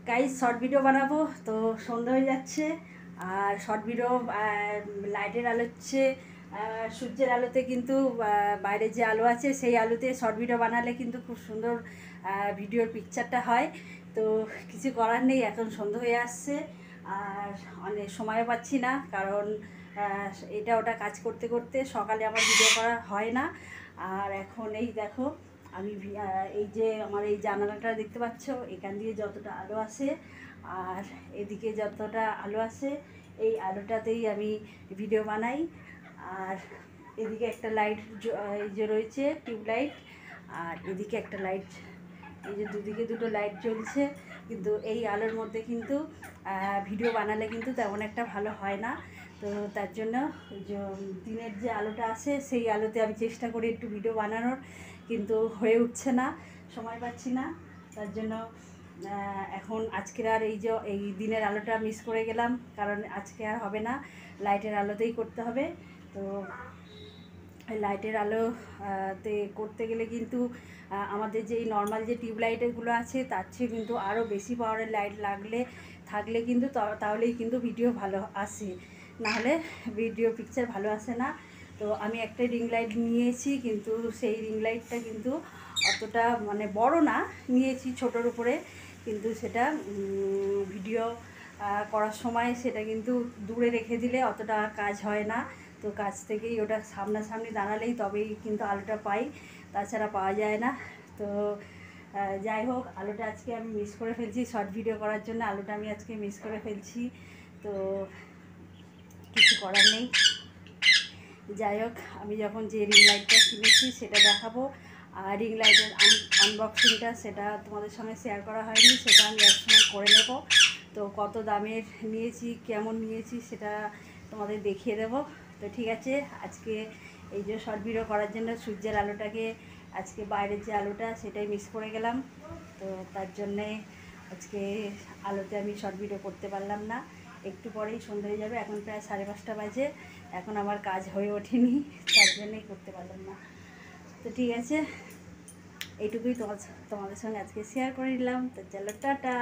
Guys short video বানাবো তো সন্ধ্যা হয়ে যাচ্ছে। আর শর্ট ভিডিও লাইটের আলো হচ্ছে সূর্যের আলোতে কিন্তু বাইরে যে আলো আছে সেই আলোতে শর্ট ভিডিও বানালে কিন্তু খুব সুন্দর ভিডিওর পিকচারটা হয়। তো কিছু করার নেই, এখন সন্ধ্যা হয়ে আসছে আর অনেক সময়ও পাচ্ছি না, কারণ এটা ওটা কাজ করতে করতে সকালে আমার ভিডিও করা হয় না। আর এখন এই দেখো আমি এই যে আমার এই জানালাটা দেখতে পাচ্ছ, এখান দিয়ে যতটা আলো আসে আর এদিকে যতটা আলো আসে এই আলোটাতেই আমি ভিডিও বানাই। আর এদিকে একটা লাইট এই যে রয়েছে টিউবলাইট, আর এদিকে একটা লাইট, এই যে দুদিকে দুটো লাইট জ্বলছে। কিন্তু এই আলোর মধ্যে কিন্তু ভিডিও বানালে কিন্তু তেমন একটা ভালো হয় না। তো তার জন্য দিনের যে আলোটা আসে সেই আলোতে আমি চেষ্টা করি একটু ভিডিও বানানোর, কিন্তু হয়ে উঠছে না, সময় পাচ্ছি না। তার জন্য এখন আজকের আর এই দিনের আলোটা মিস করে গেলাম, কারণ আজকে আর হবে না, লাইটের আলোতেই করতে হবে। তো লাইটের আলো তে করতে গেলে কিন্তু আমাদের যেই নর্মাল যে টিউবলাইটগুলো আছে তার চেয়ে কিন্তু আরও বেশি পাওয়ারের লাইট থাকলে কিন্তু তাহলেই কিন্তু ভিডিও ভালো আসে, নাহলে ভিডিও পিকচার ভালো আসে না। তো আমি একটা রিং লাইট নিয়েছি, কিন্তু সেই রিং লাইটটা কিন্তু অতটা মানে বড় না, নিয়েছি ছোটোর উপরে, কিন্তু সেটা ভিডিও করার সময় সেটা কিন্তু দূরে রেখে দিলে অতটা কাজ হয় না। তো কাছ থেকেই ওটা সামনাসামনি দাঁড়ালেই তবেই কিন্তু আলোটা পাই, তাছাড়া পাওয়া যায় না। তো যাই হোক, আলোটা আজকে আমি মিস করে ফেলছি, শর্ট ভিডিও করার জন্য আলোটা আমি আজকে মিস করে ফেলছি। তো কিছু করার নেই। যাই হোক, আমি যখন যে রিং লাইটটা কিনেছি সেটা দেখাবো, আর রিং লাইটের আনবক্সিংটা সেটা তোমাদের সঙ্গে শেয়ার করা হয়নি, সেটা আমি একসময় করে নেব। তো কত দামের নিয়েছি, কেমন নিয়েছি সেটা তোমাদের দেখিয়ে দেব। তো ঠিক আছে, আজকে এই যে শর্ট ভিডিও করার জন্য সূর্যের আলোটাকে, আজকে বাইরের যে আলোটা সেটাই মিস করে গেলাম। তো তার জন্যে আজকে আলোতে আমি শর্ট ভিডিও করতে পারলাম না। একটু পরেই সন্ধ্যা হয়ে যাবে, এখন প্রায় 5:30 বাজে, এখন আমার কাজ হয়ে ওঠেনি, তার জন্যই করতে পারলাম না। তো ঠিক আছে, এইটুকুই তোমাদের সঙ্গে আজকে শেয়ার করে নিলাম। তো চলো, টাটা।